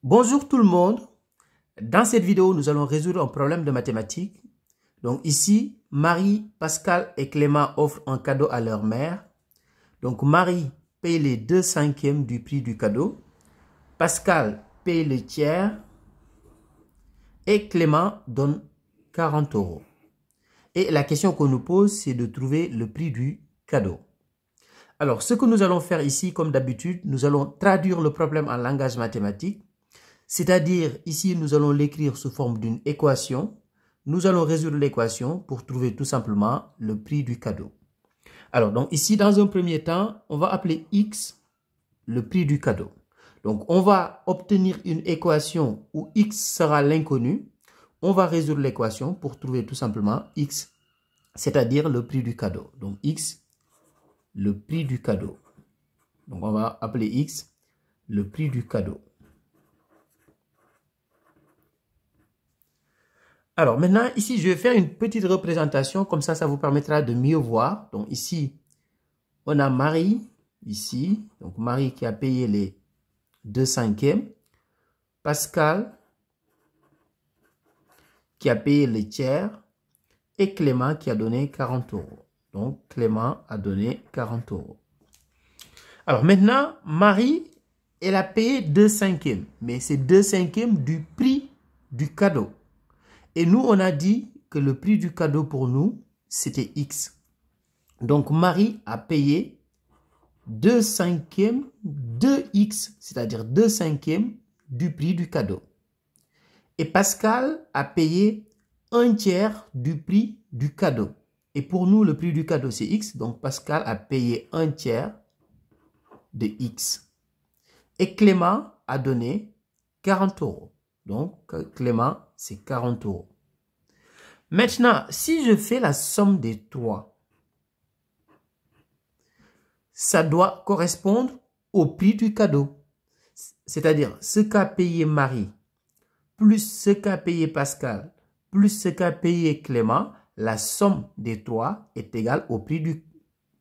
Bonjour tout le monde. Dans cette vidéo, nous allons résoudre un problème de mathématiques. Donc ici, Marie, Pascal et Clément offrent un cadeau à leur mère. Donc Marie paye les 2/5 du prix du cadeau. Pascal paye le tiers. Et Clément donne 40 euros. Et la question qu'on nous pose, c'est de trouver le prix du cadeau. Alors, ce que nous allons faire ici, comme d'habitude, nous allons traduire le problème en langage mathématique. C'est-à-dire, ici, nous allons l'écrire sous forme d'une équation. Nous allons résoudre l'équation pour trouver tout simplement le prix du cadeau. Alors, donc ici, dans un premier temps, on va appeler X le prix du cadeau. Donc, on va obtenir une équation où X sera l'inconnu. On va résoudre l'équation pour trouver tout simplement X, c'est-à-dire le prix du cadeau. Donc, X, le prix du cadeau. Donc, on va appeler X le prix du cadeau. Alors maintenant, ici, je vais faire une petite représentation, comme ça vous permettra de mieux voir. Donc ici, on a Marie, ici, donc Marie qui a payé les 2/5, Pascal qui a payé le tiers, et Clément qui a donné 40 euros. Donc Clément a donné 40 euros. Alors maintenant, Marie, elle a payé 2/5, mais c'est 2/5 du prix du cadeau. Et nous, on a dit que le prix du cadeau pour nous, c'était X. Donc, Marie a payé 2/5 de X, c'est-à-dire 2/5 du prix du cadeau. Et Pascal a payé 1/3 du prix du cadeau. Et pour nous, le prix du cadeau, c'est X. Donc, Pascal a payé 1/3 de X. Et Clément a donné 40 euros. Donc, Clément, c'est 40 euros. Maintenant, si je fais la somme des trois, ça doit correspondre au prix du cadeau. C'est-à-dire ce qu'a payé Marie, plus ce qu'a payé Pascal, plus ce qu'a payé Clément, la somme des trois est égale au prix du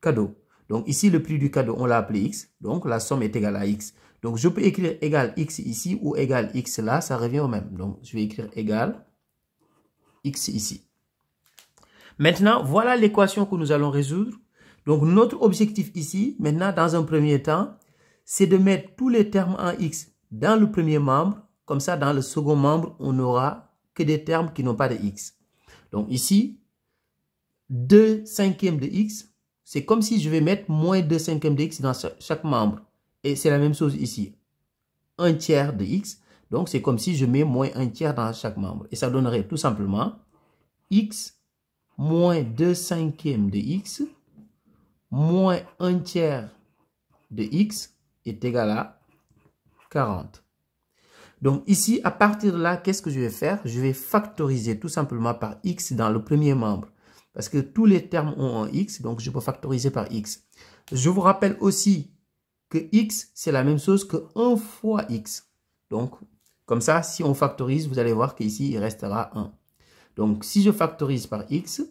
cadeau. Donc ici, le prix du cadeau, on l'a appelé X. Donc la somme est égale à X. Donc je peux écrire égal X ici ou égal X là, ça revient au même. Donc je vais écrire égal X ici. Maintenant, voilà l'équation que nous allons résoudre. Donc notre objectif ici, maintenant dans un premier temps, c'est de mettre tous les termes en X dans le premier membre. Comme ça, dans le second membre, on n'aura que des termes qui n'ont pas de X. Donc ici, 2/5 de X, c'est comme si je vais mettre moins 2/5 de X dans chaque membre. Et c'est la même chose ici. 1/3 de X, donc c'est comme si je mets moins 1/3 dans chaque membre. Et ça donnerait tout simplement X moins 2/5 de X moins 1/3 de X est égal à 40. Donc ici, à partir de là, qu'est-ce que je vais faire? Je vais factoriser tout simplement par X dans le premier membre. Parce que tous les termes ont un X, donc je peux factoriser par X. Je vous rappelle aussi que X, c'est la même chose que 1 fois X. Donc, comme ça, si on factorise, vous allez voir qu'ici, il restera 1. Donc, si je factorise par X,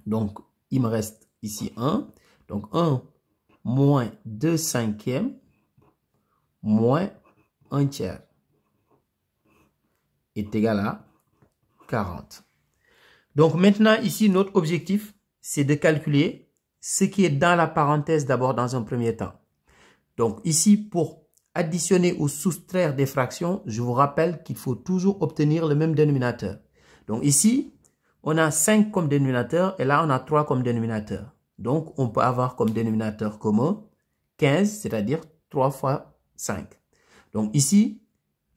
donc il me reste ici 1. Donc, 1 moins 2/5 moins 1/3 est égal à 40. Donc maintenant, ici, notre objectif, c'est de calculer ce qui est dans la parenthèse d'abord dans un premier temps. Donc ici, pour additionner ou soustraire des fractions, je vous rappelle qu'il faut toujours obtenir le même dénominateur. Donc ici, on a 5 comme dénominateur et là, on a 3 comme dénominateur. Donc, on peut avoir comme dénominateur commun 15, c'est-à-dire 3 fois 5. Donc ici,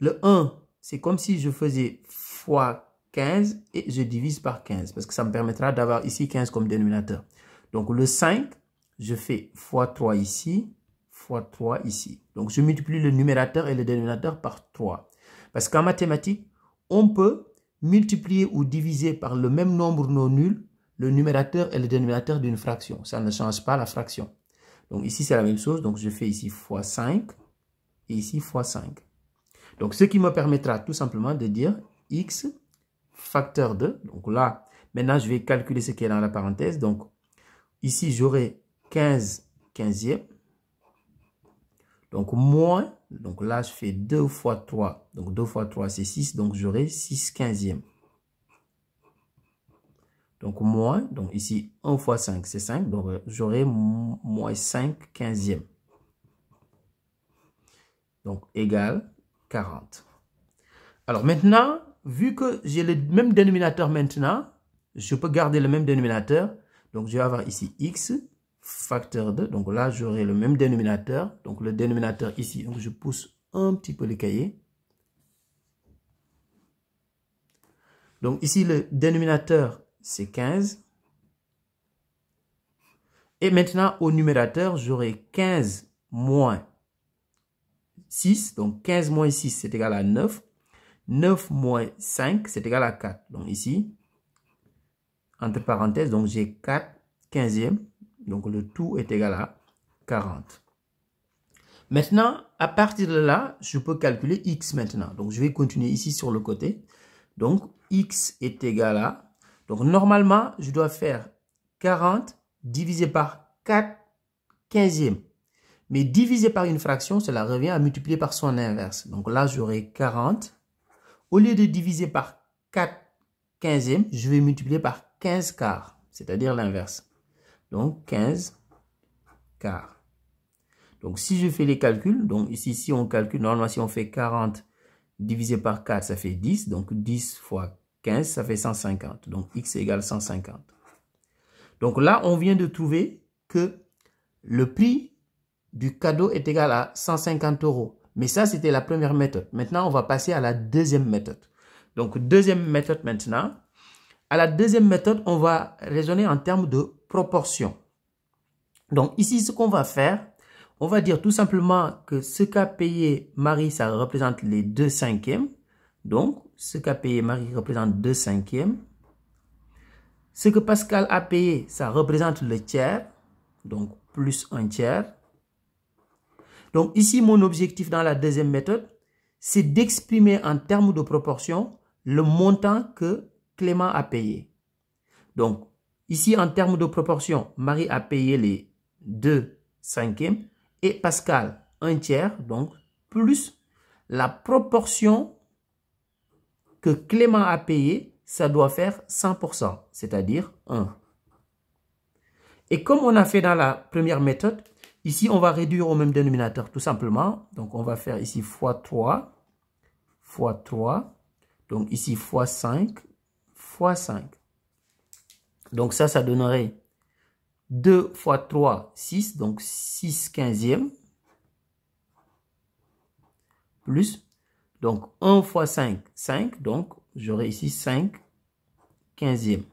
le 1, c'est comme si je faisais fois 15 et je divise par 15 parce que ça me permettra d'avoir ici 15 comme dénominateur. Donc le 5, je fais fois 3 ici, fois 3 ici. Donc je multiplie le numérateur et le dénominateur par 3. Parce qu'en mathématiques, on peut multiplier ou diviser par le même nombre non nul le numérateur et le dénominateur d'une fraction. Ça ne change pas la fraction. Donc ici, c'est la même chose. Donc je fais ici fois 5 et ici fois 5. Donc ce qui me permettra tout simplement de dire x facteur de, donc là, maintenant je vais calculer ce qui est dans la parenthèse. Donc ici, j'aurai 15 quinzième. Donc moins Donc là, je fais 2 fois 3. Donc 2 fois 3, c'est 6. Donc j'aurai 6 quinzièmes. Donc moins, donc ici 1 fois 5, c'est 5. Donc j'aurai moins 5 quinzièmes. Donc égal 40. Alors maintenant, vu que j'ai le même dénominateur maintenant, je peux garder le même dénominateur. Donc je vais avoir ici x facteur 2. Donc là, j'aurai le même dénominateur. Donc le dénominateur ici, donc je pousse un petit peu le cahier. Donc ici, le dénominateur, c'est 15. Et maintenant, au numérateur, j'aurai 15 moins 6. Donc 15 moins 6, c'est égal à 9. 9 moins 5, c'est égal à 4. Donc ici, entre parenthèses, donc j'ai 4 quinzièmes. Donc le tout est égal à 40. Maintenant, à partir de là, je peux calculer x maintenant. Donc je vais continuer ici sur le côté. Donc x est égal à... Donc normalement, je dois faire 40 divisé par 4 quinzièmes. Mais divisé par une fraction, cela revient à multiplier par son inverse. Donc là, j'aurai 40. Au lieu de diviser par 4 quinzièmes, je vais multiplier par 15 quarts, c'est-à-dire l'inverse. Donc 15 quarts. Donc si je fais les calculs, donc ici, si on calcule, normalement, si on fait 40 divisé par 4, ça fait 10. Donc 10 fois 15, ça fait 150. Donc x égale 150. Donc là, on vient de trouver que le prix du cadeau est égal à 150 €. Mais ça, c'était la première méthode. Maintenant, on va passer à la deuxième méthode. Donc, deuxième méthode maintenant. À la deuxième méthode, on va raisonner en termes de proportion. Donc, ici, ce qu'on va faire, on va dire tout simplement que ce qu'a payé Marie, ça représente les 2 cinquièmes. Donc, ce qu'a payé Marie représente 2 cinquièmes. Ce que Pascal a payé, ça représente le tiers. Donc, plus 1 tiers. Donc ici, mon objectif dans la deuxième méthode, c'est d'exprimer en termes de proportion le montant que Clément a payé. Donc ici, en termes de proportion, Marie a payé les 2 cinquièmes et Pascal 1 tiers, donc plus la proportion que Clément a payé, ça doit faire 100%, c'est-à-dire 1. Et comme on a fait dans la première méthode, ici, on va réduire au même dénominateur, tout simplement. Donc, on va faire ici fois 3, fois 3. Donc, ici, fois 5, fois 5. Donc, ça donnerait 2 fois 3, 6. Donc, 6 quinzièmes. Plus. Donc, 1 fois 5, 5. Donc, j'aurai ici 5 quinzièmes.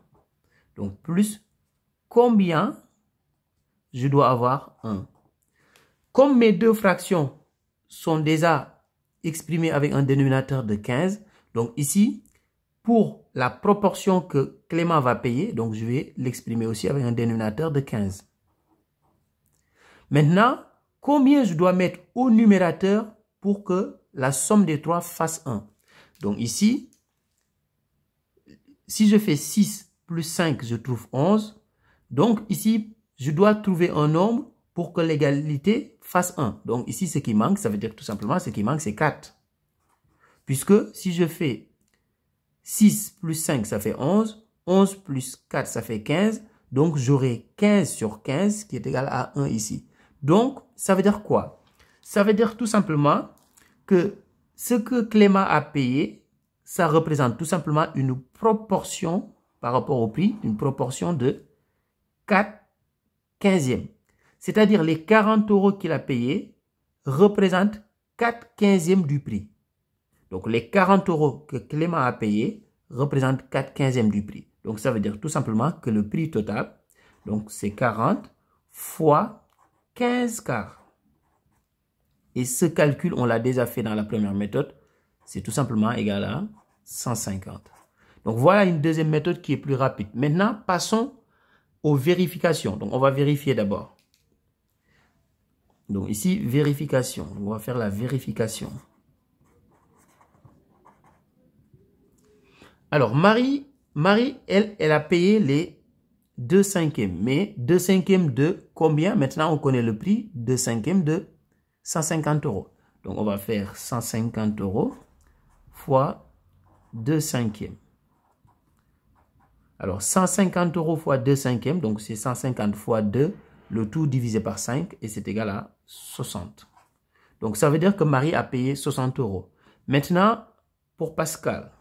Donc, plus combien je dois avoir 1. Comme mes deux fractions sont déjà exprimées avec un dénominateur de 15, donc ici, pour la proportion que Clément va payer, donc je vais l'exprimer aussi avec un dénominateur de 15. Maintenant, combien je dois mettre au numérateur pour que la somme des trois fasse 1? Donc ici, si je fais 6 plus 5, je trouve 11. Donc ici, je dois trouver un nombre pour que l'égalité fasse 1. Donc ici, ce qui manque, ça veut dire tout simplement, ce qui manque, c'est 4. Puisque si je fais 6 plus 5, ça fait 11. 11 plus 4, ça fait 15. Donc j'aurai 15 sur 15 qui est égal à 1 ici. Donc, ça veut dire quoi? Ça veut dire tout simplement que ce que Clément a payé, ça représente tout simplement une proportion par rapport au prix, une proportion de 4 quinzièmes. C'est-à-dire les 40 € qu'il a payé représentent 4 quinzièmes du prix. Donc les 40 € que Clément a payé représentent 4 quinzièmes du prix. Donc ça veut dire tout simplement que le prix total, donc c'est 40 fois 15 quarts. Et ce calcul, on l'a déjà fait dans la première méthode, c'est tout simplement égal à 150. Donc voilà une deuxième méthode qui est plus rapide. Maintenant, passons aux vérifications. Donc on va vérifier d'abord. Donc ici, vérification. On va faire la vérification. Alors, Marie, elle a payé les 2 cinquièmes. Mais 2 cinquièmes de combien? Maintenant, on connaît le prix. 2 cinquièmes de 150 €. Donc, on va faire 150 € fois 2/5. Alors, 150 € fois 2/5, donc c'est 150 fois 2, le tout divisé par 5, et c'est égal à 60. Donc, ça veut dire que Marie a payé 60 €. Maintenant, pour Pascal.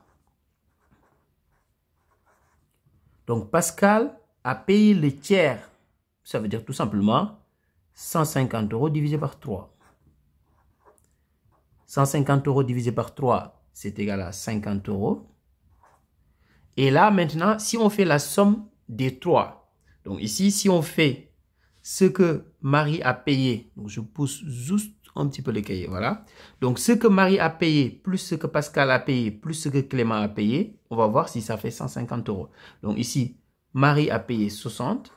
Donc, Pascal a payé le tiers. Ça veut dire tout simplement 150 € divisé par 3. 150 € divisé par 3, c'est égal à 50 €. Et là, maintenant, si on fait la somme des 3, donc ici, si on fait ce que Marie a payé, donc je pousse juste un petit peu le cahier, voilà. Donc, ce que Marie a payé, plus ce que Pascal a payé, plus ce que Clément a payé, on va voir si ça fait 150 €. Donc ici, Marie a payé 60,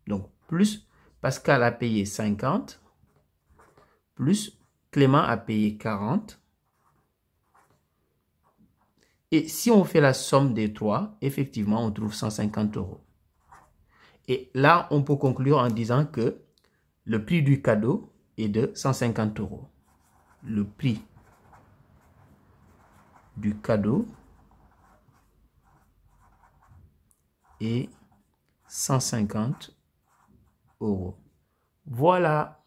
donc plus Pascal a payé 50, plus Clément a payé 40. Et si on fait la somme des 3, effectivement, on trouve 150 €. Et là, on peut conclure en disant que le prix du cadeau est de 150 €. Le prix du cadeau est 150 €. Voilà.